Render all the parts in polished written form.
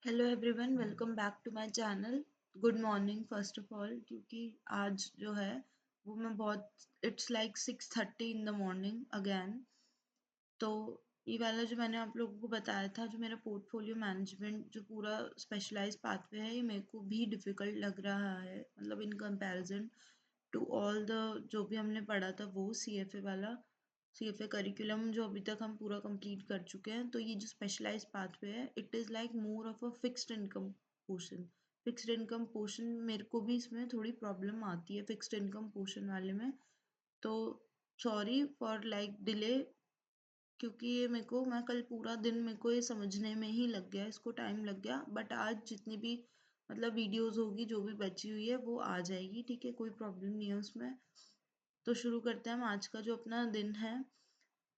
Hello everyone, welcome back to my channel. Good morning first of all, क्योंकि आज जो है वो मैं बहुत it's like 6:30 in the morning again. तो ये वाला जो मैंने आप लोगों को बताया था, जो मेरा पोर्टफोलियो मैनेजमेंट जो पूरा स्पेशलाइज पाथवे है, ये मेरे को भी डिफ़िकल्ट लग रहा है, मतलब in comparison to all the जो भी हमने पढ़ा था वो सीएफए वाला सीएफए करिकुलम जो अभी तक हम पूरा कंप्लीट कर चुके हैं। तो ये जो स्पेशलाइज्ड पाथवे है, it is like more of a fixed income portion. Fixed income portion मेरे को भी इसमें थोड़ी प्रॉब्लम आती है फिक्स्ड इनकम पोर्शन वाले में। तो सॉरी फॉर लाइक डिले, क्योंकि ये मैं कल पूरा दिन मेरे को ये समझने में ही लग गया, इसको टाइम लग गया। बट आज जितनी भी मतलब वीडियोस होगी जो भी बची हुई है वो आ जाएगी, ठीक है, कोई प्रॉब्लम नहीं है उसमें। तो शुरू करते हैं हम आज का जो अपना दिन है।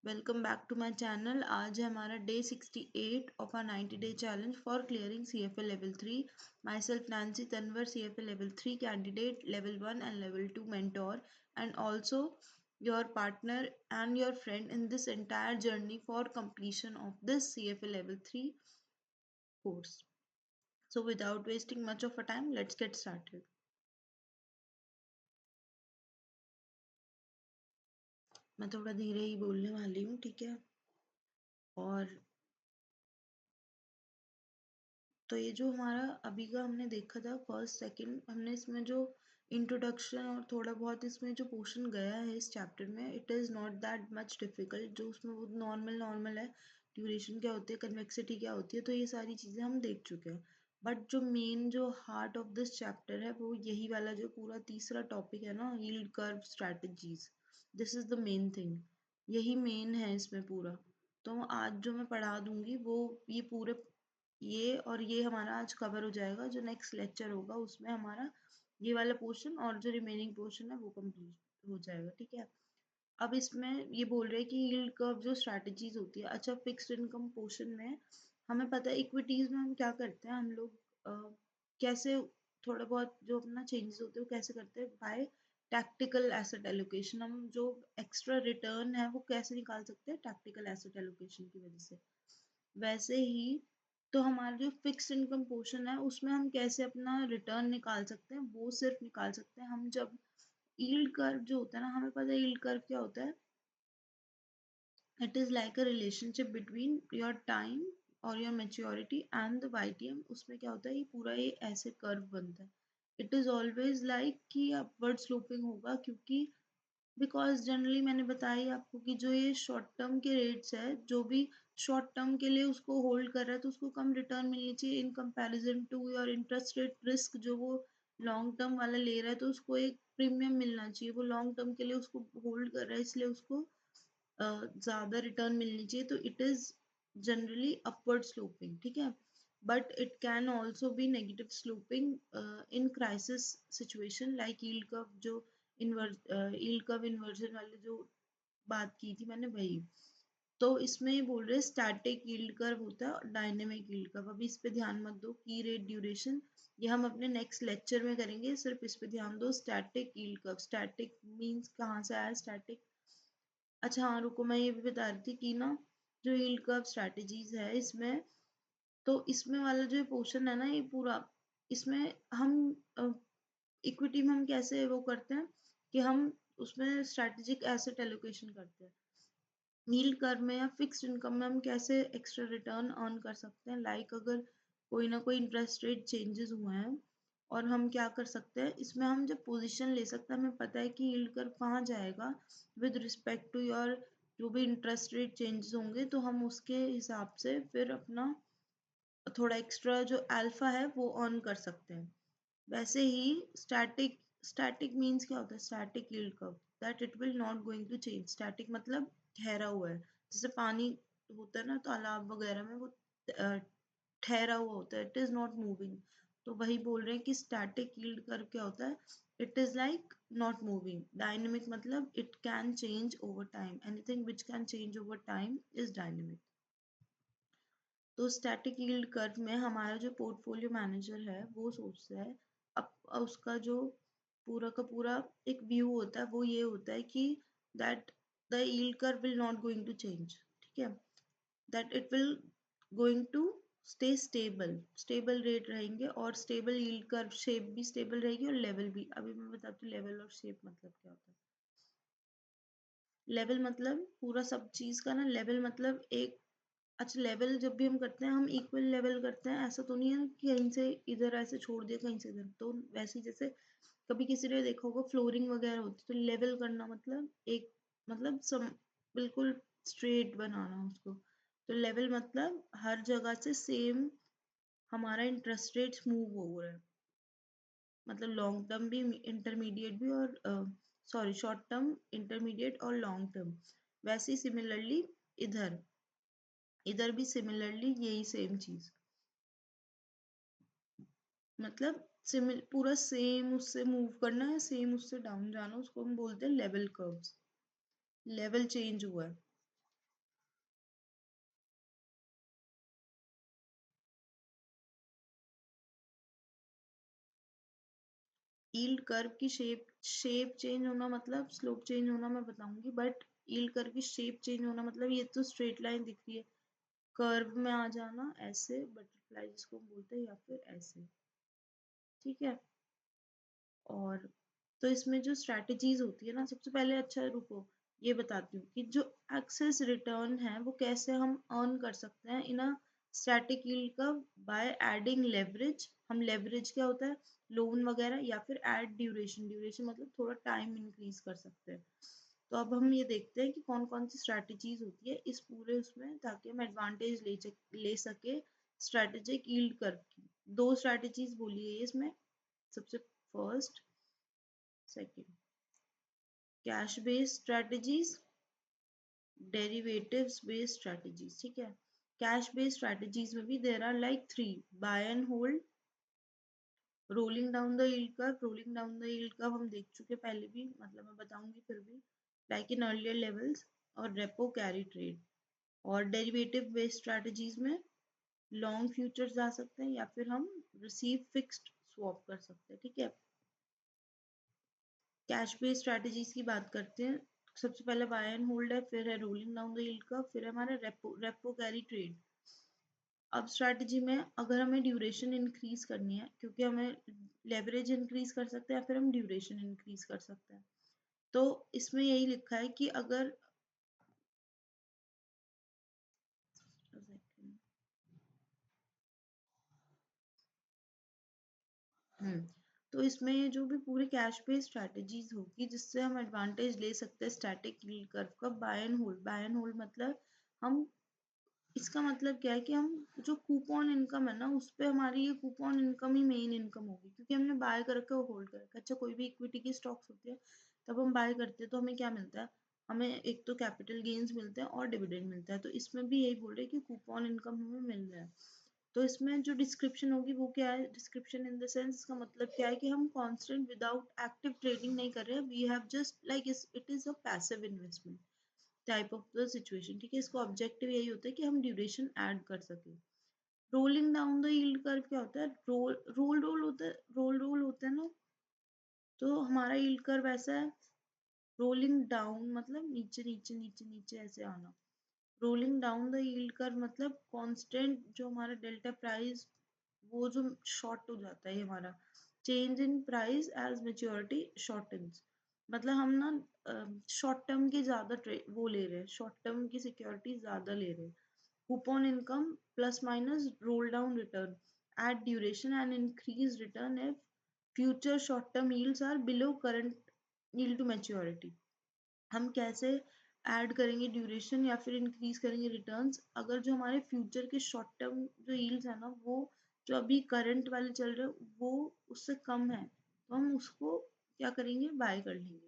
Welcome back to my channel. आज है हमारा day 68 of our 90 day challenge for clearing CFA level 3। Myself Nancy Tanwar, CFA level 3 candidate, level 1 and level 2 mentor, and also your partner and your friend in this entire journey for completion of this CFA level 3 course. So without wasting much of a time, let's get started. मैं थोड़ा धीरे ही बोलने वाली हूँ, ठीक है। और तो ये जो हमारा अभी का हमने देखा था फर्स्ट सेकंड, हमने इसमें जो इंट्रोडक्शन और थोड़ा बहुत इसमें जो पोर्शन गया है इस चैप्टर में, it is not that much difficult. जो उसमें वो नॉर्मल है, ड्यूरेशन क्या होती है, कन्वेक्सिटी क्या होती है, तो ये सारी चीज़ें हम देख चुके हैं। बट जो मेन जो हार्ट ऑफ दिस चैप्टर है वो यही वाला जो पूरा तीसरा टॉपिक है ना, yield curve strategies. This is the main thing, यही मेन है इसमें पूरा। तो आज जो मैं पढ़ा दूंगी वो ये पूरे ये और ये हमारा आज कवर हो जाएगा। जो नेक्स्ट लेक्चर होगा उसमें हमारा ये वाला पोर्शन और जो रिमेनिंग पोर्शन है वो कंप्लीट हो जाएगा, ठीक है। अब इसमें ये बोल रहे हैं कि यील्ड कर्व जो स्ट्रैटेजीज होती है, अच्छा फिक्स्ड इनकम पोर्शन में हमें पता है इक्विटीज में हम क्या करते हैं, हम लोग कैसे थोड़ा बहुत जो अपना चेंजेस होते हैं वो कैसे करते हैं, बाय टैक्टिकल एसेट एलोकेशन। हम जो एक्स्ट्रा रिटर्न है वो कैसे निकाल सकते हैं, टैक्टिकल एसेट एलोकेशन की वजह से। वैसे ही तो हमारा जो फिक्स्ड इनकम पोर्शन है उसमें हम कैसे अपना रिटर्न निकाल सकते हैं, वो सिर्फ निकाल सकते हैं हम जब यील्ड कर्व जो होता है ना, हमें पता है यील्ड कर्व क्या होता है। It is like a relationship between your time और your maturity and the YTM. उसमें क्या होता है, ये पूरा ये ऐसे कर्व बनता है। इट इज ऑलवेज लाइक कि अपवर्ड स्लोपिंग होगा, क्योंकि बिकॉज जनरली मैंने बताया आपको कि जो ये शॉर्ट टर्म के रेट्स है, जो भी शॉर्ट टर्म के लिए उसको होल्ड कर रहा है तो उसको कम रिटर्न मिलनी चाहिए in comparison to your interest rate risk. जो वो लॉन्ग टर्म वाला ले रहा है तो उसको एक प्रीमियम मिलना चाहिए, वो लॉन्ग टर्म के लिए उसको होल्ड कर रहा है इसलिए उसको ज़्यादा रिटर्न मिलनी चाहिए। तो it is generally upward sloping, ठीक है। But it can also be negative sloping in crisis situation, like yield curve जो यील्ड कर्व इन्वर्जन वाले जो बात की थी मैंने वही। तो इसमें ये बोल रहे हैं स्टैटिक यील्ड कर्व होता है और डायनेमिक यील्ड कर्व। अभी इस पे ध्यान मत दो, की रेट ड्यूरेशन ये हम अपने नेक्स्ट लेक्चर में करेंगे, सिर्फ इस पे ध्यान दो। Static yield curve, static means कहाँ से आया स्टैटिक। अच्छा हाँ रुको, मैं ये भी बता रही थी कि ना जो यील्ड कर्व स्ट्रैटेजीज है इसमें, तो इसमें वाला जो पोर्शन है ना ये पूरा, इसमें हम इक्विटी में हम कैसे वो करते हैं कि हम उसमें स्ट्रैटेजिक एसेट एलोकेशन करते हैं। यील्ड कर्व में या फिक्स्ड इनकम में हम कैसे एक्स्ट्रा रिटर्न अर्न कर सकते हैं, लाइक अगर कोई ना कोई इंटरेस्ट रेट चेंजेस हुए हैं और हम क्या कर सकते हैं इसमें, हम जब पोजीशन ले सकते हैं, हमें पता है कि यील्ड कर्व कहाँ जाएगा विद रिस्पेक्ट टू योर जो भी इंटरेस्ट रेट चेंजेस होंगे, तो हम उसके हिसाब से फिर अपना थोड़ा एक्स्ट्रा जो अल्फा है वो अर्न कर सकते हैं। वैसे ही स्टैटिक स्टैटिक मीन्स क्या होता है, static yield curve that it will not going to change. Static मतलब ठहरा हुआ है, जैसे पानी होता है ना तालाब वगैरह में, वो ठहरा हुआ होता है, इट इज नॉट मूविंग। तो वही बोल रहे हैं कि स्टैटिक यील्ड कर्व क्या होता है, it is like not moving. Dynamic मतलब it can change over time, anything which can change over time is dynamic. तो स्टैटिक यील्ड कर्व में हमारा जो पोर्टफोलियो मैनेजर है वो सोचता है, अब उसका जो पूरा का पूरा एक व्यू होता है वो ये होता है कि that the yield curve will not going to change, ठीक है, that it will going to stay stable, stable rate रहेंगे और स्टेबल यील्ड कर्व शेप भी स्टेबल रहेगी और लेवल भी। अभी मैं बताती हूँ लेवल और शेप मतलब क्या होता है। लेवल मतलब पूरा सब चीज का ना, लेवल मतलब एक, अच्छा लेवल जब भी हम करते हैं हम इक्वल लेवल करते हैं, ऐसा तो नहीं है कि कहीं से इधर ऐसे छोड़ दिया कहीं से इधर। तो वैसे ही जैसे कभी किसी ने देखा होगा फ्लोरिंग वगैरह होती तो लेवल करना मतलब एक, मतलब बिल्कुल स्ट्रेट बनाना उसको। तो लेवल मतलब हर जगह से सेम हमारा इंटरेस्ट रेट मूव हो रहा है, मतलब लॉन्ग टर्म भी, इंटरमीडिएट भी, और सॉरी शॉर्ट टर्म, इंटरमीडिएट और लॉन्ग टर्म। वैसे ही सिमिलरली इधर, इधर भी सिमिलरली यही सेम चीज, मतलब सिमिल पूरा सेम उससे मूव करना है, सेम उससे डाउन जाना, उसको हम बोलते हैं लेवल कर्व्स। लेवल चेंज हुआ है। यील्ड कर्व की शेप चेंज होना मतलब स्लोप चेंज होना मैं बताऊंगी, बट यील्ड कर्व की शेप चेंज होना मतलब ये तो स्ट्रेट लाइन दिख रही है, कर्व में आ जाना ऐसे, बटरफ्लाई जिसको हम बोलते हैं, या फिर ऐसे, ठीक है। और तो इसमें जो स्ट्रैटेजीज होती है ना, सबसे पहले अच्छा रुको ये बताती हूँ कि जो एक्सेस रिटर्न है वो कैसे हम अर्न कर सकते हैं in a static yield curve, by adding leverage. हम लेवरेज क्या होता है, लोन वगैरह, या फिर ऐड ड्यूरेशन, ड्यूरेशन मतलब थोड़ा टाइम इंक्रीज कर सकते हैं। तो अब हम ये देखते हैं कि कौन कौन सी स्ट्रैटेजीज होती है इस पूरे उसमें, ताकि हम एडवांटेज ले सके स्ट्रैटेजिक यील्ड कर्व की। दो स्ट्रैटेजीज बोली है इसमें, सबसे first, second, cash based strategies, derivatives based strategies, ठीक है। कैश बेस्ड स्ट्रेटजीज में भी there are like three, buy and hold, rolling down the yield curve. Rolling down the yield curve हम देख चुके पहले भी, मतलब मैं बताऊंगी फिर भी, लाइक इन अर्लियर लेवल्स, और रेपो कैरी ट्रेड। और डेरिवेटिव बेस्ड स्ट्रेटजीज में लॉन्ग फ्यूचर्स आ सकते हैं, या फिर हम रिसीव फिक्स्ड स्वैप कर सकते हैं, ठीक है। कैश बेस्ड स्ट्रेटजीज की बात करते हैं। सबसे पहले बाय एंड होल्ड है, फिर है rolling down the yield curve, फिर है हमारा रेपो कैरी ट्रेड। अब स्ट्रेटजी में अगर हमें ड्यूरेशन इंक्रीज करनी है, क्योंकि हमें लेवरेज इंक्रीज कर सकते हैं या फिर हम ड्यूरेशन इंक्रीज कर सकते हैं, तो इसमें यही लिखा है कि अगर, हम्म, तो इसमें जो भी पूरी कैश पे स्ट्रेटजीज होगी जिससे हम एडवांटेज ले सकते हैं स्टैटिक यील्ड कर्व का, buy and hold. Buy and hold मतलब हम, इसका मतलब क्या है कि हम जो कूपन इनकम है ना, उस पे हमारी ये कूपन इनकम ही मेन इनकम होगी, क्योंकि हमने बाय कर रखा है और होल्ड कर रखा है। अच्छा कोई भी इक्विटी की स्टॉक्स होती है, तब हम बाय करते हैं तो हमें क्या मिलता है, हमें एक तो कैपिटल गेन्स मिलते हैं और डिविडेंड मिलता है। तो इसमें भी यही बोल रहे हैं कि कूपन इनकम हमें मिल रहा है। तो इसमें जो डिस्क्रिप्शन होगी वो क्या है, डिस्क्रिप्शन इन द सेंस, इसका मतलब क्या है कि हम कांस्टेंट विदाउट एक्टिव ट्रेडिंग नहीं कर रहे हैं, we have just like it is a passive investment type of the situation, ठीक है। इसका ऑब्जेक्टिव यही होता है कि हम ड्यूरेशन ऐड कर सके। Rolling down the yield curve क्या होता है, रोल होता है, रोल होता है ना, तो हमारा यील्ड कर्व ऐसा है, रोलिंग डाउन मतलब नीचे नीचे नीचे नीचे ऐसे आना। Rolling down the yield curve मतलब कांस्टेंट जो हमारा डेल्टा प्राइस, वो जो शॉर्ट हो जाता है हमारा, change in price as maturity shortens, मतलब हम ना शॉर्ट टर्म की ज्यादा वो ले रहे हैं, शॉर्ट टर्म की सिक्योरिटी ज्यादा ले रहे हैं। Coupon income plus minus roll down return, at duration and increase return if future short term yields are below current yield to maturity. हम कैसे ऐड करेंगे ड्यूरेशन या फिर इंक्रीज करेंगे रिटर्न्स, अगर जो हमारे फ्यूचर के शॉर्ट टर्म जो यील्ड्स है ना, वो जो अभी करंट वाले चल रहे हैं वो उससे कम है, तो हम उसको क्या करेंगे, बाय कर लेंगे,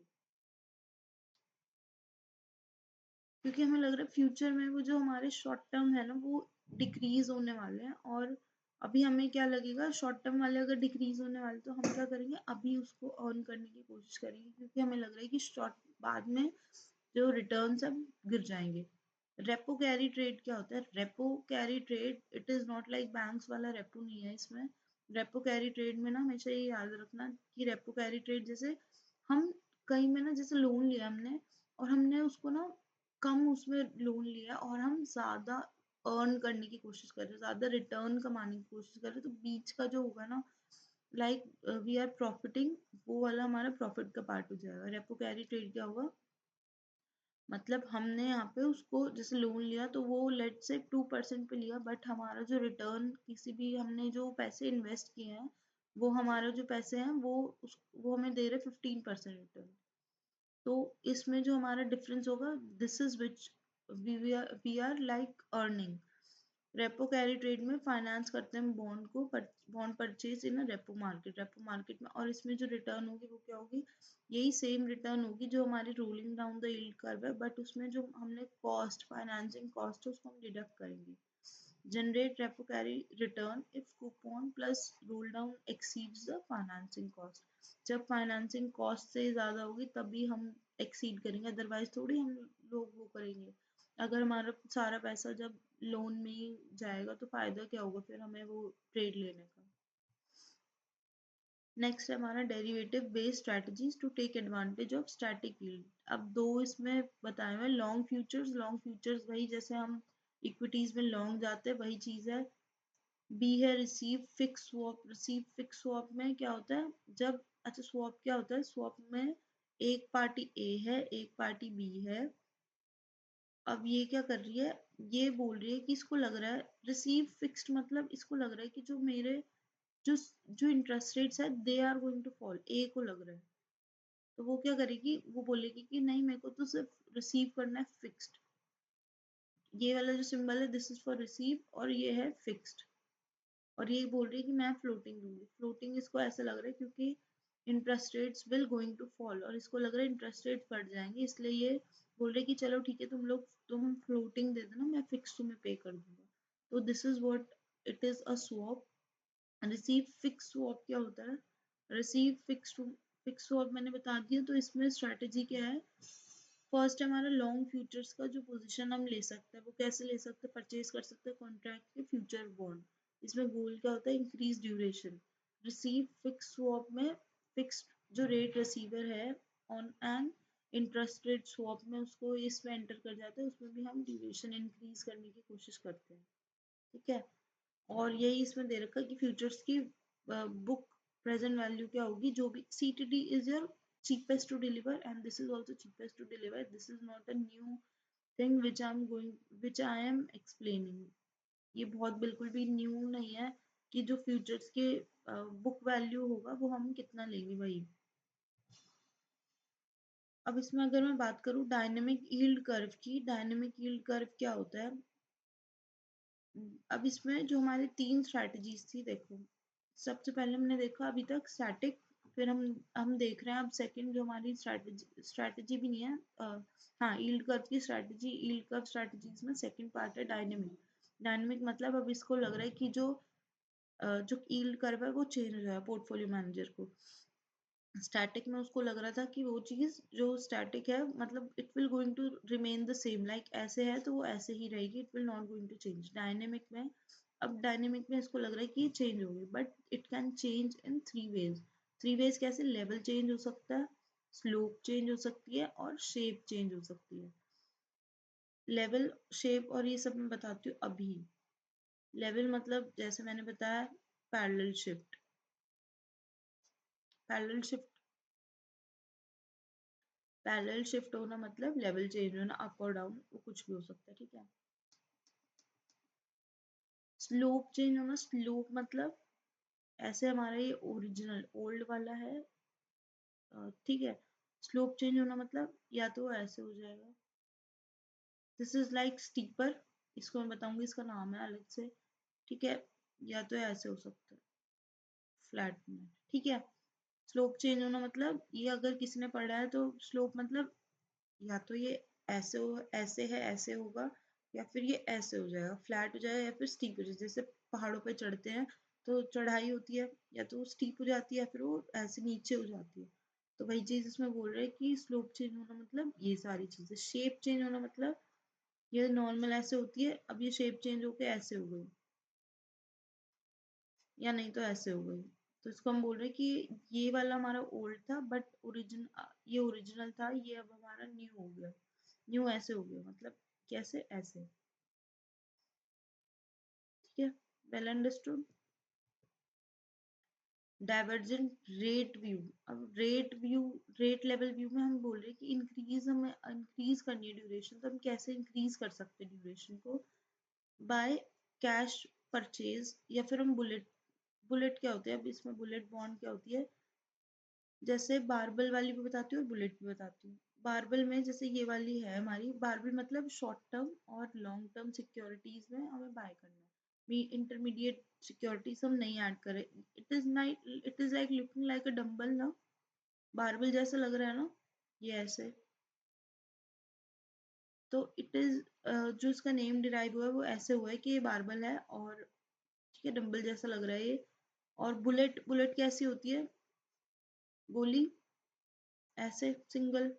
क्योंकि हमें लग रहा है फ्यूचर में वो जो हमारे शॉर्ट टर्म है ना वो डिक्रीज होने वाले हैं, और अभी हमें क्या लगेगा, शॉर्ट टर्म वाले अगर डिक्रीज होने वाले तो हम क्या करेंगे, अभी उसको अर्न करने की कोशिश करेंगे, क्योंकि हमें लग रहा है कि शॉर्ट बाद में जो रिटर्न सब गिर जाएंगे। रेपो कैरी ट्रेड क्या होता है, repo carry trade it is not like banks वाला रेपो नहीं है इसमें। रेपो कैरी ट्रेड में ना हमेशा ये याद रखना कि रेपो कैरी ट्रेड जैसे हम कहीं में ना, जैसे लोन लिया हमने और हमने उसको ना कम उसमें लोन लिया और हम ज्यादा अर्न करने की कोशिश कर रहे हैं, ज्यादा रिटर्न कमाने की कोशिश कर रहे हैं, तो बीच का जो होगा ना, लाइक वी आर प्रॉफिटिंग, वो वाला हमारा प्रॉफिट का पार्ट हो जाएगा। रेपो कैरी ट्रेड क्या होगा, मतलब हमने यहाँ पे उसको जैसे लोन लिया तो वो लेट से 2% पे लिया, बट हमारा जो रिटर्न, किसी भी हमने जो पैसे इन्वेस्ट किए हैं, वो हमारा जो पैसे हैं वो हमें दे रहे 15% रिटर्न। तो इसमें जो हमारा डिफरेंस होगा, this is which we are like earning. Repo carry trade में फाइनेंस करते हैं बॉन्ड को, bond purchase in repo market में, और इसमें जो रिटर्न होगी वो क्या होगी, यही सेम रिटर्न होगी जो हमारी rolling down the yield curve है, बट उसमें जो हमने कॉस्ट, फाइनेंसिंग कॉस्ट है, उसको हम डिडक्ट करेंगे। Generate repo carry return if coupon plus roll down exceeds the financing cost. जब फाइनेंसिंग कॉस्ट से ज्यादा होगी तभी हम एक्सीड करेंगे, अदरवाइज थोड़ी हम लोग वो करेंगे। अगर हमारा सारा पैसा जब लोन में ही जाएगा तो फायदा क्या होगा फिर हमें वो ट्रेड लेने का। नेक्स्ट है हमारा derivative based strategies to take advantage of static yield. अब दो इसमें बताए हुए, लॉन्ग फ्यूचर्स वही जैसे हम इक्विटीज में लॉन्ग जाते हैं वही चीज है। बी है receive fix swap. Receive fix swap में क्या होता है, जब अच्छा स्वैप क्या होता है, स्वैप में एक पार्टी ए है एक पार्टी बी है। अब ये क्या कर रही है, ये बोल रही है कि इसको लग रहा है रिसीव फिक्स्ड, मतलब इसको लग रहा है कि जो मेरे जो जो इंटरेस्ट रेट्स है they are going to fall, A को लग रहा है। तो वो क्या करेगी, वो बोलेगी कि नहीं मेरे को तो सिर्फ रिसीव करना है फिक्स्ड। ये वाला जो सिंबल है दिस इज फॉर रिसीव और ये है फिक्स्ड। और ये बोल रही है कि मैं फ्लोटिंग दूंगी। फ्लोटिंग इसको ऐसा लग रहा है क्योंकि interest rates will going to fall और इसको लग रहा है इंटरेस्ट रेट बढ़ जाएंगे, इसलिए ये बोल रहे कि चलो ठीक है तुम फ्लोटिंग दे देना, मैं फिक्स तुम्हें पे कर दूंगा। तो this is what it is a swap. Receive fix swap क्या होता है, रिसीव फिक्स स्वैप मैंने बता दिया। तो इसमें स्ट्रेटेजी क्या है, फर्स्ट हमारा लॉन्ग फ्यूचर्स का जो पोजीशन हम ले सकते हैं वो कैसे ले सकते हैं, परचेज कर सकते हैं कॉन्ट्रैक्ट के फ्यूचर बॉन्ड। इसमें गोल क्या होता है, increase duration. Receive fix swap में फिक्स्ड जो रेट रिसीवर है on an interest rate swap में उसको इसमें एंटर कर जाते हैं, उसमें भी हम ड्यूरेशन इंक्रीज करने की कोशिश करते हैं। ठीक है, और यही इसमें दे रखा है कि फ्यूचर्स की बुक प्रेजेंट वैल्यू क्या होगी, जो भी CTD is your cheapest to deliver and this is also cheapest to deliver. This is not a new thing which I am explaining. ये बहुत बिल्कुल भी न्यू नहीं है कि जो फ्यूचर्स के बुक वैल्यू होगा वो हम कितना लेंगे वही। अब इसमें अगर मैं बात करूं डायनेमिक यील्ड कर्व की, डायनेमिक यील्ड कर्व क्या होता है। अब इसमें जो हमारी तीन स्ट्रैटेजीज थी, देखो सबसे पहले हमने देखा अभी तक स्टैटिक, फिर हम देख रहे हैं अब सेकंड जो हमारी स्ट्रैटेजी भी नहीं है, हाँ यील्ड कर्व की स्ट्रैटेजी, यील्ड कर्व स्ट्रैटेजीज में सेकंड पार्ट है डायनेमिक। डायनेमिक मतलब अब इसको लग रहा है कि जो यील्ड कर्व है वो चेंज हो जाएगा पोर्टफोलियो मैनेजर को। स्टैटिक में उसको लग रहा था कि वो चीज जो स्टैटिक है मतलब it will going to remain the same, like ऐसे है तो वो ऐसे ही रहेगी, it will not going to change. Dynamic में, अब डायनेमिक में इसको लग रहा है कि ये चेंज होगी, but it can change in three ways. Three ways कैसे, लेवल चेंज हो सकता है, स्लोप चेंज हो सकती है और शेप चेंज हो सकती है। लेवल, शेप और ये सब मैं बताती हूँ अभी। लेवल मतलब जैसे मैंने बताया parallel shift, parallel shift, parallel shift होना मतलब लेवल चेंज होना, अप और डाउन वो कुछ भी हो सकता है। ठीक है, स्लोप चेंज होना, स्लोप मतलब ऐसे हमारा ये ओरिजिनल ओल्ड वाला है, ठीक है। स्लोप चेंज होना मतलब या तो ऐसे हो जाएगा, दिस इज लाइक स्टीपर, इसको मैं बताऊंगी इसका नाम है अलग से, ठीक है। या तो ऐसे हो सकता है फ्लैट में, ठीक है। स्लोप चेंज होना मतलब ये अगर किसी ने पढ़ा है तो स्लोप मतलब या तो ये ऐसे है ऐसे होगा, या फिर ये ऐसे हो जाएगा फ्लैट हो जाएगा, या फिर स्टीप हो जाएगा। जैसे पहाड़ों पे चढ़ते हैं तो चढ़ाई होती है, या तो वो स्टीप हो जाती है या फिर वो ऐसे नीचे हो जाती है। तो वही चीज इसमें बोल रहे हैं कि स्लोप चेंज होना मतलब ये सारी चीजें। शेप चेंज होना मतलब ये नॉर्मल ऐसे होती है, अब ये शेप चेंज होके ऐसे हो गई, या नहीं तो ऐसे हो गई। तो इसको हम बोल रहे हैं कि ये वाला हमारा ओल्ड था बट ये ओरिजिनल था, ये अब हमारा न्यू हो गया। न्यू ऐसे हो गया मतलब कैसे, ऐसे। Well understood. Divergent rate view, अब रेट लेवल व्यू में हम बोल रहे हैं कि हमें इंक्रीज करनी है ड्यूरेशन, तो हम कैसे इंक्रीज कर सकते हैं ड्यूरेशन को? बाय कैश परचेज, या फिर हम बुलेट क्या होते हैं, अब इसमें बुलेट बॉन्ड क्या होती है, जैसे बारबल वाली भी बताती हूँ और बुलेट भी बताती हूँ। बारबल में जैसे ये वाली है हमारी, बारबल मतलब शॉर्ट टर्म और लॉन्ग टर्म सिक्योरिटीज में हमें बाय करना है। इंटरमीडिएट सिक्योरिटीज हम नहीं ऐड करें। It is like looking like a dumbbell ना, बारबल जैसा लग रहा है ना, ये ऐसे। तो इट इज जो इसका नेम डिराइव हुआ है वो ऐसे हुआ है कि ये बारबल है, और ठीक है, डम्बल जैसा लग रहा है ये। और बुलेट, बुलेट कैसी होती है, गोली, ऐसे सिंगल।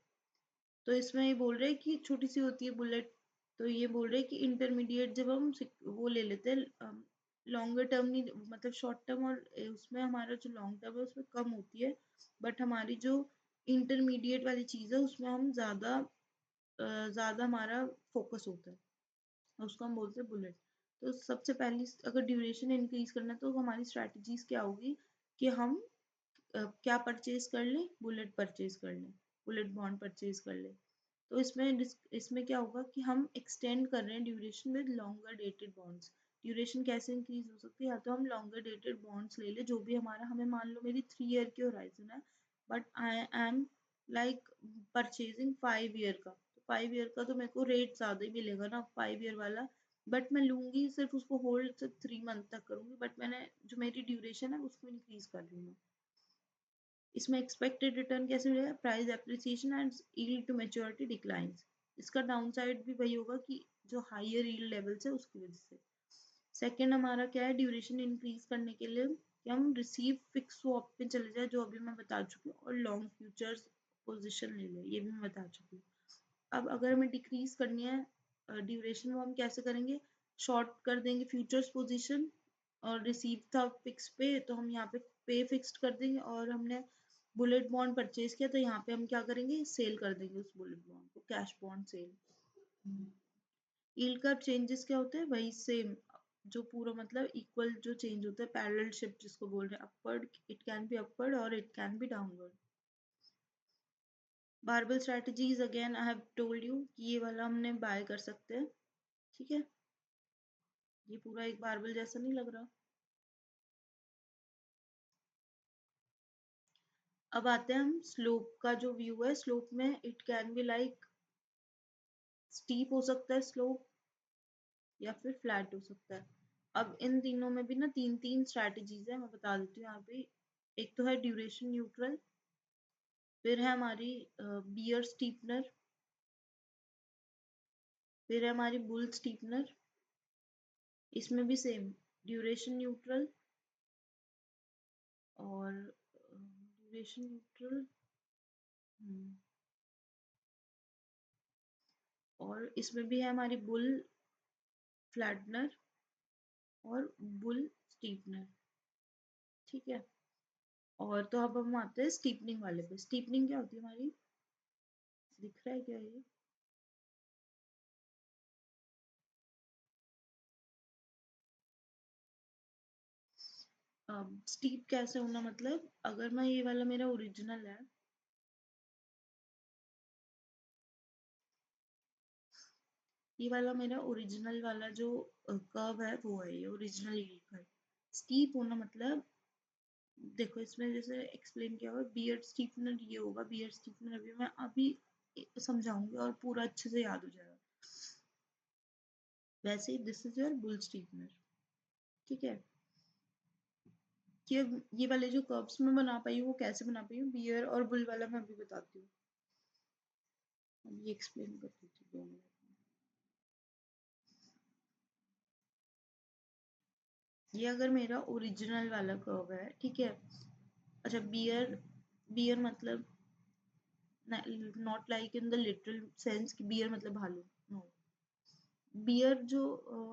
तो इसमें ये बोल रहे हैं कि छोटी सी होती है बुलेट। तो ये बोल रहे हैं कि इंटरमीडिएट जब हम वो ले लेते हैं, लॉन्गर टर्म नहीं, मतलब शॉर्ट टर्म, और उसमें हमारा जो लॉन्ग टर्म है उसमें कम होती है, बट हमारी जो इंटरमीडिएट वाली चीज़ है उसमें हम ज़्यादा हमारा फोकस होता है, उसको हम बोलते हैं बुलेट। तो सबसे पहली, अगर ड्यूरेशन इंक्रीज करना है तो हमारी स्ट्रैटेजीज क्या होगी कि हम क्या परचेज कर लें, बुलेट परचेज कर लें, बुलेट बॉन्ड परचेज कर लें। तो इसमें क्या होगा कि हम एक्सटेंड कर रहे हैं duration with longer dated bonds. Duration कैसे इंक्रीज हो सकती है, या तो हम लॉन्गर डेटेड बॉन्ड्स ले ले, जो भी हमारा, हमें मान लो मेरी 3 ईयर की होराइजन है, but I am like purchasing 5 year का, तो 5 ईयर का तो मेरे को रेट ज़्यादा ही मिलेगा ना 5 ईयर वाला, बट मैं लूंगी सिर्फ उसको, होल्ड सिर्फ 3 मंथ तक करूंगी, बट मैंने जो मेरी ड्यूरेशन है उसको इंक्रीज कर रही हूँ। इसमें एक्सपेक्टेड रिटर्न कैसे मिलेगा, price appreciation and yield to maturity declines. इसका डाउन साइड भी वही होगा कि जो हायर यील्ड लेवल्स है उसकी वजह से। सेकंड हमारा क्या है, ड्यूरेशन इंक्रीज करने के लिए कि हम रिसीव फिक्स स्वैप पे चले जाए, जो अभी मैं बता चुकी हूँ, और लॉन्ग फ्यूचर्स पोजीशन ले ले, ये भी मैं बता चुकी हूँ। अब अगर हमें डिक्रीज करनी है ड्यूरेशन, वो हम कैसे करेंगे, शॉर्ट कर देंगे फ्यूचर्स पोजीशन, और रिसीव था फिक्स पे तो हम यहाँ पे फिक्स्ड कर देंगे, और हमने बुलेट बॉन्ड परचेज किया तो यहाँ पे हम क्या करेंगे, सेल कर देंगे उस बुलेट बॉन्ड को, cash bond sell. Yield curve changes क्या होते हैं, वही सेम, जो पूरा मतलब इक्वल जो चेंज होता है, पैरेलल शिफ्ट जिसको बोल रहे हैं, upward, it can be upward और it can be downward. Barbell strategies again I have told you कि ये वाला हमने बाय कर सकते हैं, ठीक है, ये पूरा एक बारबल जैसा नहीं लग रहा। अब आते हैं हम स्लोप का जो व्यू है, स्लोप में it can be like steep हो सकता है स्लोप, या फिर फ्लैट हो सकता है। अब इन तीनों में भी ना तीन तीन स्ट्रैटेजीज है, मैं बता देती हूँ यहाँ पे। एक तो है ड्यूरेशन न्यूट्रल, फिर है हमारी बियर स्टीपनर, फिर है हमारी बुल स्टीपनर। इसमें भी सेम, ड्यूरेशन न्यूट्रल और ड्यूरेशन न्यूट्रल, और इसमें भी है हमारी बुल फ्लैटनर और बुल स्टीपनर, ठीक है। और तो अब हम आते हैं स्टीपनिंग वाले पे। स्टीपनिंग क्या होती है हमारी, दिख रहा है क्या ये, स्टीप कैसे होना, मतलब अगर मैं, ये वाला मेरा ओरिजिनल है, ये वाला मेरा ओरिजिनल वाला जो कर्व है वो है, ये ओरिजिनल यील्ड कर्व। स्टीप होना मतलब, देखो इसमें जैसे एक्सप्लेन किया हुआ, बियर्ड स्टीफनर ये होगा, बियर्ड स्टीफनर अभी मैं समझाऊंगी और पूरा अच्छे से याद हो जाएगा। वैसे ही this is your bull Stephenson, ठीक है। कि अब ये वाले जो कर्व्स मैं बना पाई हूँ वो कैसे बना पाई हूँ, बियर और बुल वाला मैं अभी बताती हूँ, अभी एक्सप्लेन कर देती हूँ 2 मिनट। ये अगर मेरा ओरिजिनल वाला कर्व है, ठीक है। अच्छा, बियर, बियर मतलब not like in the literal sense कि बियर मतलब भालू, नो। बियर जो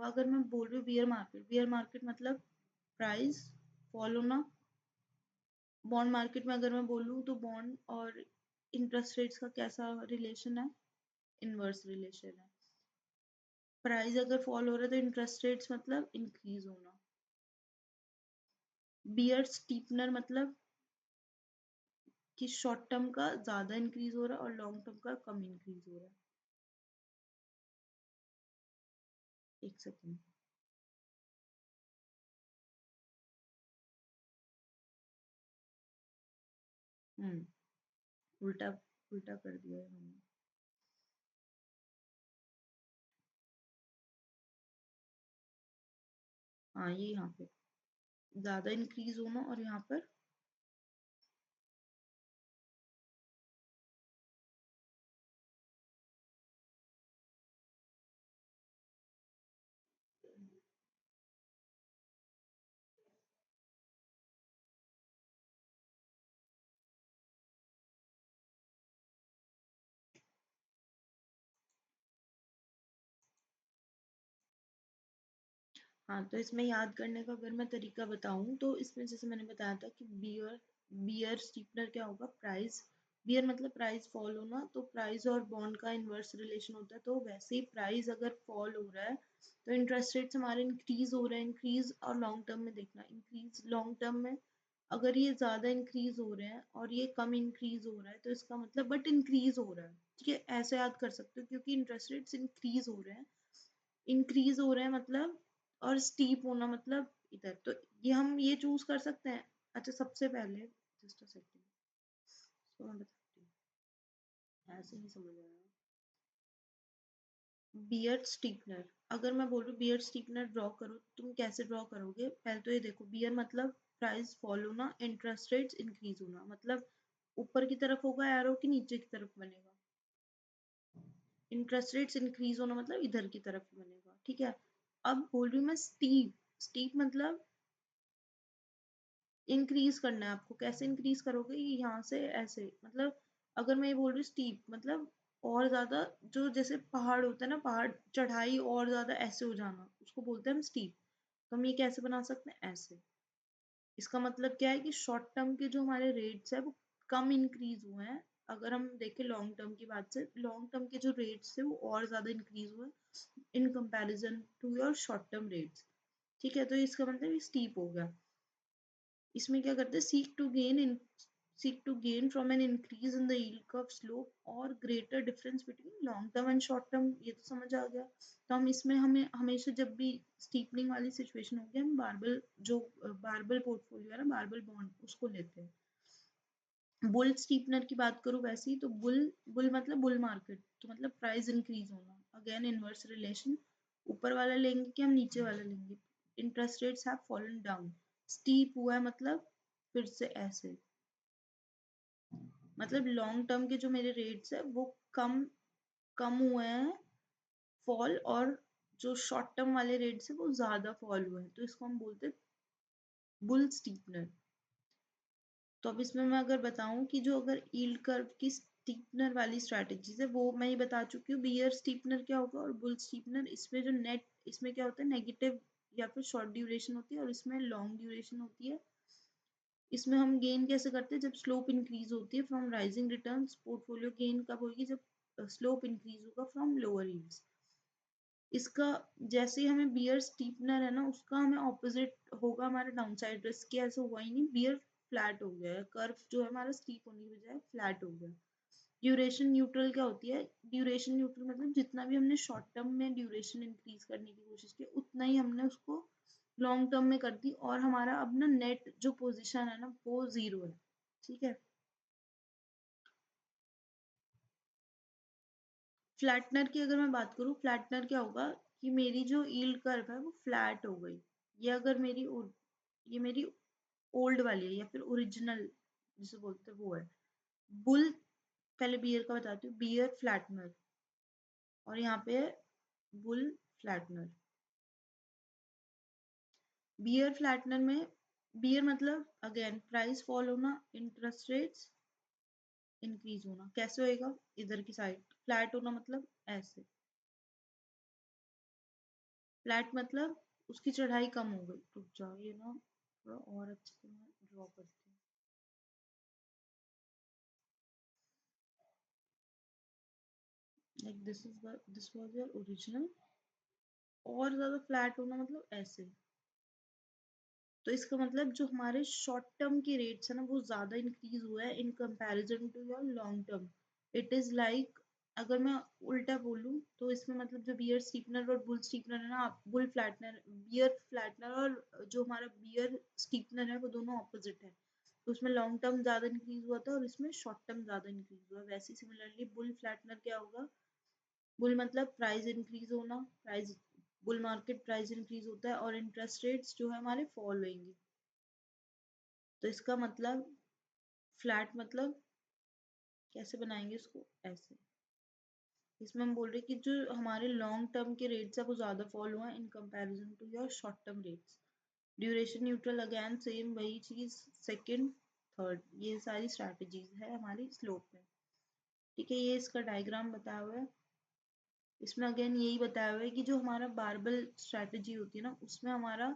अगर मैं बोल रही हूँ बियर मार्केट, बियर मार्केट मतलब प्राइस फॉल होना। बॉन्ड मार्केट में अगर मैं बोलूँ तो बॉन्ड और इंटरेस्ट रेट्स का कैसा रिलेशन है, इनवर्स रिलेशन है। प्राइस अगर फॉल हो रहा है तो इंटरेस्ट रेट्स मतलब इंक्रीज होना, बियर स्टीपनर मतलब कि शॉर्ट टर्म का ज्यादा इंक्रीज हो रहा है और लॉन्ग टर्म का कम इंक्रीज हो रहा है। एक सेकेंड। उल्टा उल्टा कर दिया है हमने। हाँ ये यहाँ पे ज्यादा इंक्रीज होना और यहाँ पर हाँ। तो इसमें याद करने का अगर मैं तरीका बताऊं तो इसमें जैसे मैंने बताया था कि बियर बियर स्टीपनर क्या होगा, प्राइस। बियर मतलब प्राइस फॉल होना, तो प्राइस और बॉन्ड का इनवर्स रिलेशन होता है। तो वैसे ही प्राइस अगर फॉल हो रहा है तो इंटरेस्ट रेट्स हमारे इंक्रीज हो रहे हैं। इंक्रीज और लॉन्ग टर्म में देखना, इंक्रीज लॉन्ग टर्म में अगर ये ज्यादा इंक्रीज हो रहे हैं और ये कम इंक्रीज हो रहा है तो इसका मतलब बट इंक्रीज हो रहा है। ठीक है, ऐसे याद कर सकते हो क्योंकि इंटरेस्ट रेट्स इंक्रीज हो रहे हैं। इंक्रीज हो रहे हैं मतलब, और स्टीप होना मतलब इधर। तो ये हम ये चूज कर सकते हैं। अच्छा सबसे पहले जस्ट अ सेकंड, तो मैं बताती हूँ, ऐसे नहीं समझ आया। बियर्ड स्टीपनर, अगर मैं बोलूँ बियर्ड स्टीपनर ड्रॉ करो, तुम कैसे ड्रॉ करोगे? पहले तो ये देखो, बियर मतलब प्राइस फॉल होना, इंटरेस्ट रेट्स इंक्रीज होना, मतलब ऊपर की तरफ होगा एरो कि नीचे की तरफ बनेगा? इंटरेस्ट रेट्स इंक्रीज होना मतलब इधर की तरफ बनेगा। ठीक है, अब बोल रही हूँ मैं स्टीप। स्टीप मतलब इंक्रीज करना है आपको। कैसे इंक्रीज करोगे? ये यहाँ से ऐसे, मतलब अगर मैं ये बोल रही हूँ स्टीप मतलब और ज्यादा, जो जैसे पहाड़ होता है ना, पहाड़ चढ़ाई और ज्यादा ऐसे हो जाना, उसको बोलते हैं हम स्टीप। तो हम ये कैसे बना सकते हैं? ऐसे। इसका मतलब क्या है कि शॉर्ट टर्म के जो हमारे रेट्स है वो कम इंक्रीज हुए हैं। अगर हम देखें लॉन्ग टर्म की बात से, लॉन्ग टर्म के जो रेट्स थे वो और ज्यादा इंक्रीज हुए in comparison to your short term rates. ठीक है, तो इसका मतलब ये स्टीप हो गया। इसमें क्या करते हैं, seek to gain from an increase in the yield curve slope और greater difference between long term and short term. ये तो समझ आ गया। तो हम इसमें हमें हमेशा जब भी स्टीपनिंग वाली सिचुएशन होगी, हम बारबल जो बारबल पोर्टफोलियो है ना, बारबल बॉन्ड, उसको लेते हैं। बुल स्टीपनर की बात करूं वैसे ही, तो बुल बुल मतलब बुल मार्केट, तो मतलब प्राइस इंक्रीज होना, अगेन इनवर्स रिलेशन। ऊपर वाला लेंगे कि हम नीचे वाला लेंगे? Interest rates have fallen down. Steep हुआ है मतलब फिर से ऐसे, मतलब लॉन्ग टर्म के जो मेरे रेट्स है वो कम कम हुए हैं, फॉल, और जो शॉर्ट टर्म वाले रेट्स है वो ज्यादा फॉल हुए हैं, तो इसको हम बोलते हैं बुल स्टीपनर। तो अब इसमें मैं अगर बताऊं कि जो अगर यील्ड कर्व की स्टीपनर वाली स्ट्रैटेजीज है वो मैं ही बता चुकी हूँ। बियर स्टीपनर क्या होगा और बुल स्टीपनर, इसमें जो नेट, इसमें क्या होता है, नेगेटिव या फिर शॉर्ट ड्यूरेशन होती है और इसमें लॉन्ग ड्यूरेशन होती है। इसमें हम गेन कैसे करते हैं? जब स्लोप इंक्रीज होती है from rising returns. Portfolio gain कब होगी? जब स्लोप इंक्रीज होगा फ्रॉम लोअर यील्ड्स। इसका जैसे ही हमें बियर स्टीपनर है ना, उसका हमें ऑपोजिट होगा हमारा डाउन साइड रिस्क। की ऐसा हुआ ही नहीं, बियर फ्लैट हो गया है, कर्व जो है हमारा स्टीप होने की बजाय फ्लैट हो गया। ड्यूरेशन न्यूट्रल क्या होती है? ड्यूरेशन न्यूट्रल मतलब जितना भी हमने शॉर्ट टर्म में ड्यूरेशन इंक्रीज करने की कोशिश की, उतना ही हमने उसको लॉन्ग टर्म में कर दी, और हमारा अब ना नेट जो पोजीशन है ना वो जीरो है। ठीक है। फ्लैटनर की अगर मैं बात करूँ, फ्लैटनर क्या होगा कि मेरी जो यील्ड कर्व है वो फ्लैट हो गई। ये अगर ये मेरी ओल्ड वाली है या फिर ओरिजिनल जिसे बोलते हैं वो है। बुल, पहले बियर का बताती हूँ, बियर फ्लैटनर, और यहाँ पे है बुल फ्लैटनर। बियर फ्लैटनर में, बियर मतलब अगेन प्राइस फॉल होना, इंटरेस्ट रेट्स इंक्रीज होना। कैसे होएगा? इधर की साइड। फ्लैट होना मतलब ऐसे, फ्लैट मतलब उसकी चढ़ाई कम हो गई। रुक जाओ, ये ना थोड़ा और अच्छे से मैं ड्रॉ करती हूँ। Like this was your original, और ज्यादा फ्लैट होना मतलब ऐसे। तो इसका मतलब जो हमारे शॉर्ट टर्म के रेट्स है ना वो ज्यादा इंक्रीज हुआ है in comparison to your long term. It is like, अगर मैं उल्टा बोलूं तो इसमें मतलब जो बियर स्टीपनर और बुल स्टीपनर है ना, बुल फ्लैटनर, बियर फ्लैटनर और जो हमारा बियर स्टीपनर है वो दोनों ऑपोजिट है। तो उसमें लॉन्ग टर्म ज्यादा इंक्रीज हुआ था और इसमें शॉर्ट टर्म ज्यादा इंक्रीज हुआ। वैसे सिमिलरली बुल फ्लैटनर क्या होगा, बुल मतलब प्राइस इंक्रीज होना, price, bull market price increase होता है और इंटरेस्ट रेट्स जो है हमारे फॉल होंगे। तो इसका मतलब फ्लैट मतलब कैसे बनाएंगे इसको, ऐसे। इसमें हम बोल रहे हैं कि जो हमारे लॉन्ग टर्म के रेट्स है वो ज्यादा फॉल हुआ in comparison to your short term rates. Duration neutral again same वही चीज, सेकंड थर्ड, ये सारी स्ट्रैटेजीज है हमारी स्लोप में। ठीक है, ये इसका डायग्राम बताया हुआ है। इसमें अगेन यही बताया हुआ है कि जो हमारा बारबल स्ट्रैटेजी होती है ना उसमें हमारा,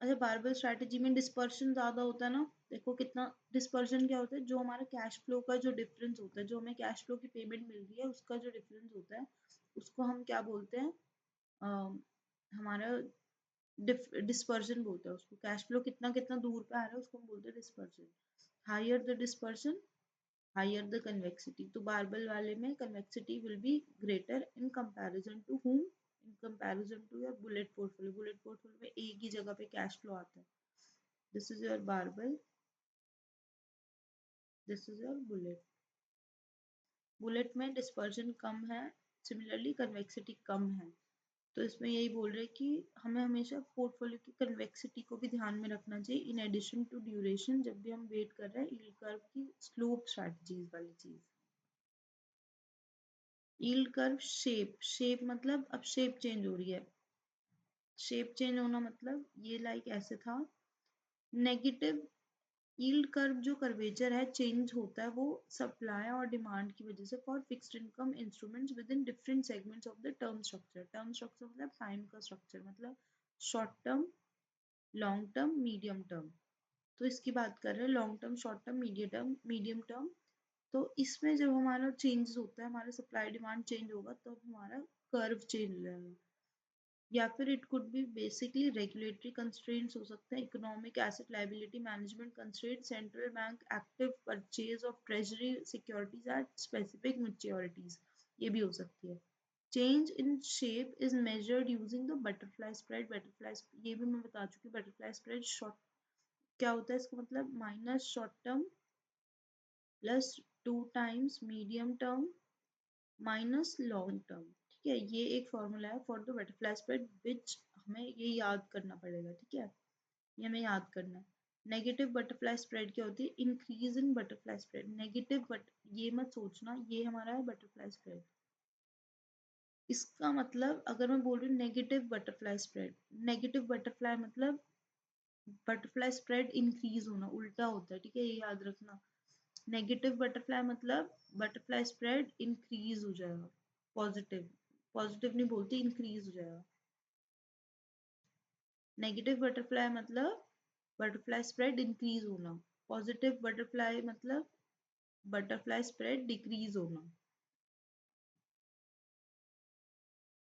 अच्छा बारबल स्ट्रैटेजी में डिस्पर्शन ज्यादा होता है ना। देखो कितना डिस्पर्शन क्या होता है, जो हमारा कैश फ्लो का जो डिफरेंस होता है, जो हमें कैश फ्लो की पेमेंट मिल रही है उसका जो डिफरेंस होता है उसको हम क्या बोलते हैं, हमारा डिस्पर्शन बोलते हैं उसको। कैश फ्लो कितना कितना दूर पे आ रहा है उसको हम बोलते हैं dispersion. Higher the dispersion higher the convexity. तो बारबल वाले में convexity will be greater in comparison to whom, in comparison to your bullet portfolio. Bullet portfolio में एक ही जगह पे कैश फ्लो आता है। This is your barbell, this is your bullet. Bullet में डिस्पर्जन कम है, सिमिलरली कन्वेक्सिटी कम है। तो इसमें यही बोल रहे हैं कि हमें हमेशा पोर्टफोलियो की कन्वेक्सिटी को भी ध्यान में रखना चाहिए इन एडिशन टू ड्यूरेशन, जब भी हम वेट कर रहे हैं यील्ड कर्व की स्लोप स्ट्रैटेजीज वाली चीज। यील्ड कर्व शेप, शेप मतलब अब शेप चेंज हो रही है। शेप चेंज होना मतलब ये लाइक ऐसे था। नेगेटिव यील्ड कर्व जो कर्वेचर है चेंज होता है वो सप्लाई और डिमांड की वजह से for fixed income instruments with in different segments of the term structure. Term structure मतलब टाइम का स्ट्रक्चर, मतलब short term, long term, medium term. तो इसकी बात कर रहे हैं long term, short term, medium term. तो इसमें जब हमारा चेंज होता है, हमारा सप्लाई डिमांड चेंज होगा तब हमारा कर्व चेंज हो जाएगा। या फिर it could be basically regulatory constraints हो सकते हैं, economic asset liability management constraint, central bank active purchase of treasury securities at specific मैच्योरिटीज, ये भी हो सकती है। Change in shape is measured using the butterfly spread. Butterfly, ये भी मैं बता चुकी हूँ। बटरफ्लाई स्प्रेड शॉर्ट क्या होता है, इसका मतलब minus short term plus 2 times medium term minus long term. ठीक है, ये एक फॉर्मूला है फॉर द बटरफ्लाई स्प्रेड विच हमें ये याद करना पड़ेगा। ठीक है, ये हमें याद करना है। नेगेटिव बटरफ्लाई स्प्रेड क्या होती है, increase in butterfly spread. Negative but ये मत सोचना ये हमारा है बटरफ्लाई स्प्रेड। इसका मतलब अगर मैं बोल रही हूँ negative butterfly spread, negative butterfly मतलब बटरफ्लाई स्प्रेड इंक्रीज होना, उल्टा होता है। ठीक है, ये याद रखना। नेगेटिव बटरफ्लाई मतलब बटरफ्लाई स्प्रेड इंक्रीज हो जाएगा, पॉजिटिव, पॉजिटिव नहीं बोलती, इंक्रीज हो जाएगा। नेगेटिव बटरफ्लाई मतलब बटरफ्लाई स्प्रेड इंक्रीज होना, पॉजिटिव बटरफ्लाई मतलब बटरफ्लाई स्प्रेड डिक्रीज होना।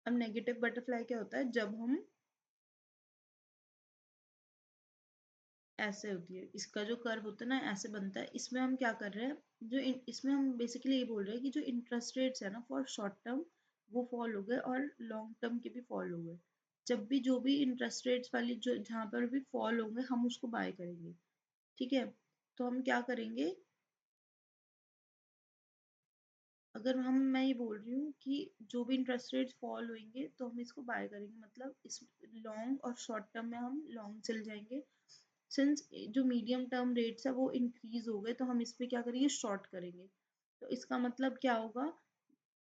अब नेगेटिव बटरफ्लाई क्या होता है, जब हम ऐसे होती है, इसका जो कर्व होता है ना ऐसे बनता है। इसमें हम क्या कर रहे हैं, इसमें हम बेसिकली ये बोल रहे हैं कि जो इंटरेस्ट रेट्स है ना फॉर शॉर्ट टर्म वो फॉल हो गए और लॉन्ग टर्म के भी फॉल हो गए। जब भी जो भी इंटरेस्ट रेट्स वाली जो जहाँ पर भी फॉल होंगे हम उसको बाय करेंगे। ठीक है, तो हम क्या करेंगे, अगर हम मैं ये बोल रही हूँ कि जो भी इंटरेस्ट रेट्स फॉल होंगे तो हम इसको बाय करेंगे, मतलब इस लॉन्ग और शॉर्ट टर्म में हम लॉन्ग चल जाएंगे। सिंस जो मीडियम टर्म रेट्स है वो इंक्रीज हो गए तो हम इस पे क्या करेंगे, शॉर्ट करेंगे। तो इसका मतलब क्या होगा,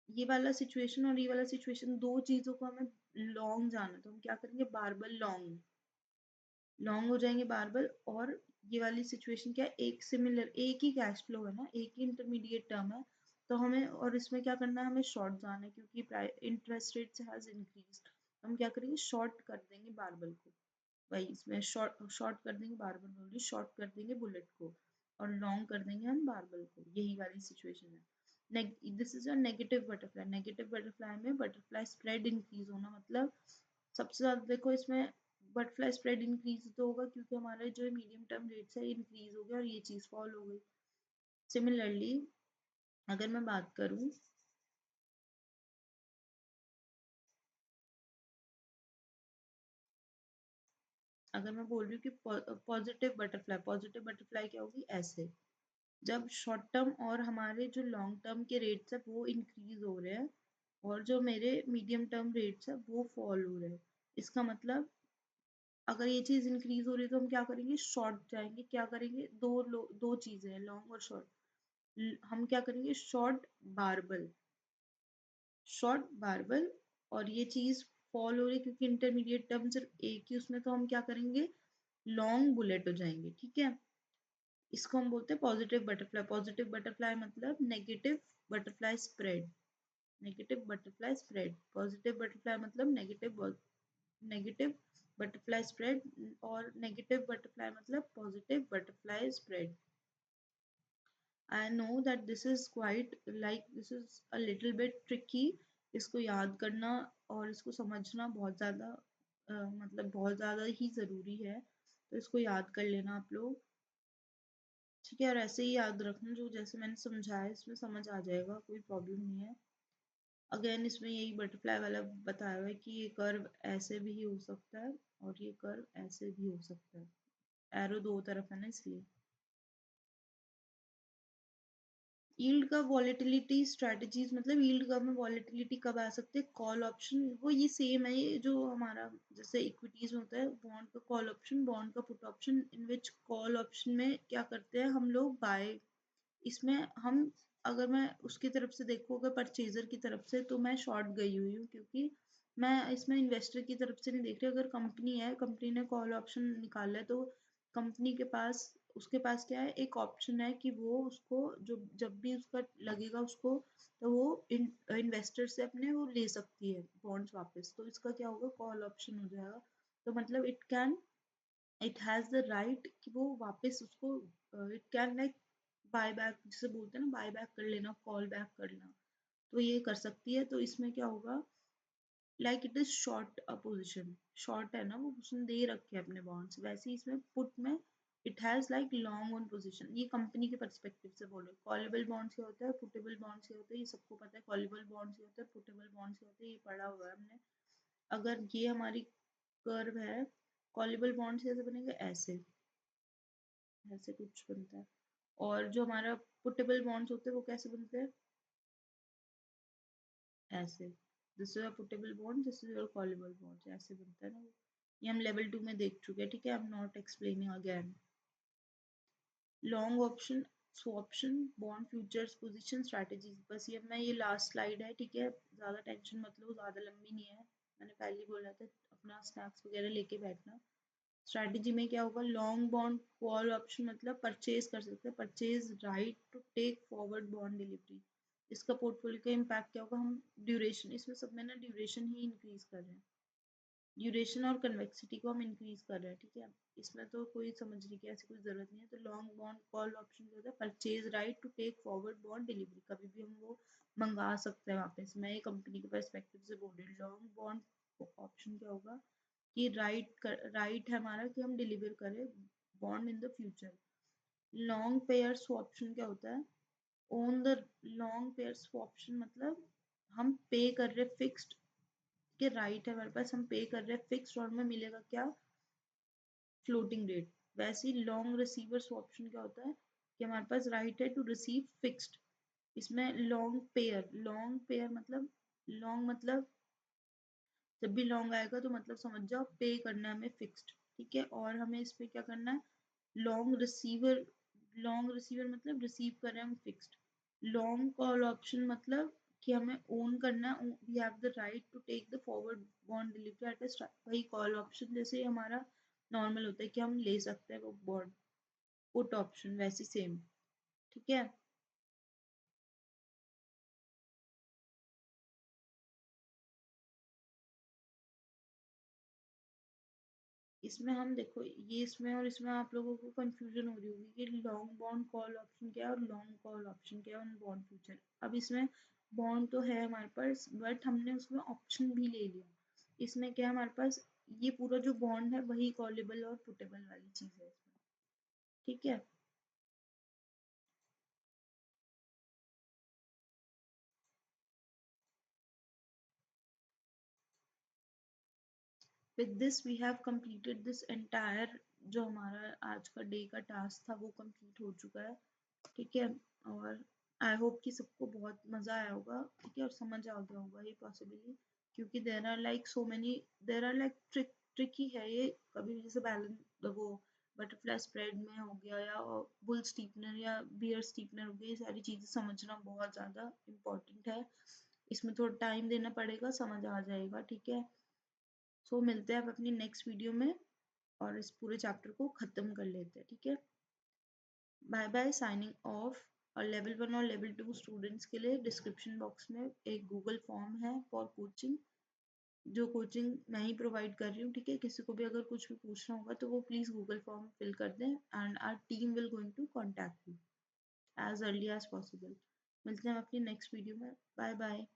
ये वाला सिचुएशन और ये वाला सिचुएशन दो चीजों को हमें लॉन्ग जाना, तो हम क्या करेंगे, बारबल लॉन्ग, लॉन्ग हो जाएंगे बारबल। और ये वाली सिचुएशन क्या है, एक सिमिलर, एक ही कैश फ्लो है ना, एक ही इंटरमीडिएट टर्म है। तो हमें और इसमें क्या करना है, हमें शॉर्ट जाना है क्योंकि इंटरेस्ट रेट हैज इंक्रीज। हम क्या करेंगे, शॉर्ट कर देंगे बारबल को। वही इसमें शॉर्ट शॉर्ट कर देंगे बारबल को, बोलिए शॉर्ट कर देंगे बुलेट को और लॉन्ग कर देंगे हम बारबल को। यही वाली सिचुएशन है। This is a negative butterfly. Negative butterfly में बटरफ्लाई स्प्रेड इंक्रीज होना मतलब सबसे ज्यादा देखो इसमें बटरफ्लाई स्प्रेड इंक्रीज तो होगा क्योंकि हमारा जो मीडियम टर्म रेट्स है इंक्रीज हो गया और ये चीज फॉल हो गई। सिमिलरली अगर मैं बात करूं, अगर मैं बोल रही हूँ कि पॉजिटिव बटरफ्लाई क्या होगी, ऐसे जब शॉर्ट टर्म और हमारे जो लॉन्ग टर्म के रेट्स है वो इंक्रीज हो रहे हैं और जो मेरे मीडियम टर्म रेट्स है वो फॉल हो रहे हैं। इसका मतलब अगर ये चीज इंक्रीज हो रही है तो हम क्या करेंगे, शॉर्ट जाएंगे। क्या करेंगे, दो चीजें हैं, लॉन्ग और शॉर्ट। हम क्या करेंगे, बारबल शॉर्ट बारबल और ये चीज फॉल हो रही है क्योंकि इंटरमीडिएट टर्म सिर्फ एक ही उसमें, तो हम क्या करेंगे, लॉन्ग बुलेट हो जाएंगे। ठीक है, इसको हम बोलते हैं पॉजिटिव बटरफ्लाई। पॉजिटिव बटरफ्लाई मतलब negative butterfly spread. Negative butterfly spread, positive butterfly मतलब नेगेटिव बटरफ्लाई स्प्रेड, और नेगेटिव बटरफ्लाई मतलब positive butterfly spread. I know that this is quite like this is a little bit tricky। इसको याद करना और इसको समझना बहुत ज़्यादा मतलब बहुत ज़्यादा ही ज़रूरी है, तो इसको याद कर लेना आप लोग। ठीक है, और ऐसे ही याद रखना जो जैसे मैंने समझाया इसमें समझ आ जाएगा, कोई प्रॉब्लम नहीं है। अगेन इसमें यही बटरफ्लाई वाला बताया हुआ है कि ये कर्व ऐसे भी हो सकता है और ये कर्व ऐसे भी हो सकता है, एरो दो तरफ है ना इसलिए। यील्ड कर्व वॉलेटिलिटी स्ट्रेटजीज मतलब यील्ड कर्व में वॉलेटिलिटी कब आ सकती है, कॉल ऑप्शन, वो ये सेम है, ये जो हमारा जैसे इक्विटीज में होता है बॉन्ड का कॉल ऑप्शन, बॉन्ड का put option, in which call option में क्या करते हैं हम लोग, बाय। इसमें हम, अगर मैं उसकी तरफ से देखूँ, अगर परचेजर की तरफ से, तो मैं शॉर्ट गई हुई हूँ क्योंकि मैं इसमें इन्वेस्टर की तरफ से नहीं देख रही। अगर कंपनी है, कंपनी ने कॉल ऑप्शन निकाला है, तो कंपनी के पास, उसके पास क्या है, एक ऑप्शन है कि वो उसको जो जब भी उसका लगेगा उसको, तो वो इन्वेस्टर से अपने वो ले सकती है बॉन्ड्स वापस, तो इसका क्या होगा, कॉल ऑप्शन हो जाएगा। तो मतलब इट हैज द राइट कि वो वापस उसको, it can like buy back, जिसे बोलते हैं ना बाय बैक कर लेना, कॉल बैक करना, तो ये कर सकती है। तो इसमें क्या होगा, like it is short opposition, short है ना वो, उसने दे रखे हैं अपने बॉन्ड्स, वैसे ही इसमें पुट में it has like long on position. ये कंपनी के पर्सपेक्टिव से बोलो, कॉलेबल बॉन्ड्स क्या होता है, पुटेबल बॉन्ड्स क्या होता है, ये सबको पता है। कॉलेबल बॉन्ड्स क्या होता है, पुटेबल बॉन्ड्स क्या होता है, ये पढ़ा हुआ है हमने। अगर ये हमारी कर्व है, कॉलेबल बॉन्ड्स कैसे बनेगा, ऐसे ऐसे कुछ बनता है। और जो हमारा पुटेबल बॉन्ड्स होते हैं वो कैसे बनते हैं, ऐसे, this is a puttable bond, this is your callable bond, ऐसे बनता है ना वो। ये हम लेवल 2 में देख चुके हैं। ठीक है, I am not explaining again. Long option, swaption, bond futures, position strategies, बस ये मैं, ये लास्ट स्लाइड है। ठीक है, ज़्यादा टेंशन मत लो, ज़्यादा लंबी नहीं है, मैंने पहले ही बोला था, अपना स्नैक्स वगैरह लेके बैठना। स्ट्रैटेजी में क्या होगा, लॉन्ग बॉन्ड कॉल ऑप्शन मतलब परचेज कर सकते हैं, purchase right to take forward bond delivery. इसका पोर्टफोलियो का इम्पैक्ट क्या होगा, हम ड्यूरेशन, इसमें सब में ना ड्यूरेशन ही इंक्रीज कर रहे हैं, ड्यूरेशन और कन्वेक्सिटी को हम इंक्रीज कर रहे हैं। ठीक है, इसमें तो कोई समझने की ऐसी कोई जरूरत नहीं है। तो लॉन्ग बॉन्ड कॉल ऑप्शन क्या होता है, purchase right to take forward bond delivery, कभी भी हम वो मंगा सकते हैं वापस। मैं ये कंपनी के पर्सपेक्टिव से बोल रही हूँ। लॉन्ग बॉन्ड ऑप्शन क्या होगा कि राइट है हमारा कि हम डिलीवर करें bond in the future. Long payer swaption क्या होता है, own the long payer swaption मतलब हम पे कर रहे फिक्स्ड के राइट है हमारे पास, हम पे कर रहे हैं फिक्स्ड और हमें मिलेगा क्या, फ्लोटिंग रेट। वैसे ही लॉन्ग रिसीवर स्वॉप्शन क्या होता है कि हमारे पास राइट है टू रिसीव फिक्स्ड। इसमें लॉन्ग पेयर मतलब, लॉन्ग मतलब जब भी लॉन्ग आएगा तो मतलब समझ जाओ पे करना है हमें फिक्स्ड। ठीक है, और हमें इस पे क्या करना है, लॉन्ग रिसीवर, लॉन्ग रिसीवर मतलब रिसीव कर रहे हैं हम फिक्स्ड। लॉन्ग कॉल ऑप्शन मतलब कि हमें ओन करना है, we have the right to take the forward bond delivery at a, वही कॉल ऑप्शन जैसे हमारा नॉर्मल होता है कि हम ले सकते हैं वो बॉन्ड। पुट ऑप्शन वैसे सेम। ठीक है, इसमें हम देखो, ये इसमें और इसमें आप लोगों को कंफ्यूजन हो रही होगी कि लॉन्ग बॉन्ड कॉल ऑप्शन क्या है और लॉन्ग कॉल ऑप्शन क्या है और बॉन्ड फ्यूचर। अब इसमें बॉन्ड तो है हमारे पास, बट हमने उसमें ऑप्शन भी ले लिया। इसमें क्या है हमारे पास, ये पूरा जो बॉन्ड है वही कॉलेबल और पुटेबल वाली चीज है इसमें, ठीक है। With this we have completed this entire, जो हमारा आज का डे का टास्क था वो कंप्लीट हो चुका है, ठीक है। और आई होप कि सबको बहुत मजा आया होगा, ठीक है, और समझ आ गया होगा ये पॉसिबली, क्योंकि there are like so many, there are like tricky है ये, कभी भी जैसे बैलेंस वो बटरफ्लाई स्प्रेड में हो गया या बुल स्टीपनर या बियर स्टीपनर हो गया, ये सारी चीजें समझना बहुत ज्यादा इम्पोर्टेंट है, इसमें थोड़ा टाइम देना पड़ेगा, समझ आ जाएगा, ठीक है। सो मिलते हैं आप अपनी नेक्स्ट वीडियो में और इस पूरे चैप्टर को खत्म कर लेते हैं, ठीक है। Bye bye, signing off. और लेवल 1 और लेवल 2 स्टूडेंट्स के लिए डिस्क्रिप्शन बॉक्स में एक गूगल फॉर्म है फॉर कोचिंग, जो कोचिंग मैं ही प्रोवाइड कर रही हूँ, ठीक है। किसी को भी अगर कुछ भी पूछना होगा तो वो प्लीज गूगल फॉर्म फिल कर दें and our team will going to contact you as early as possible. मिलते हैं अपनी नेक्स्ट वीडियो में, बाय बाय।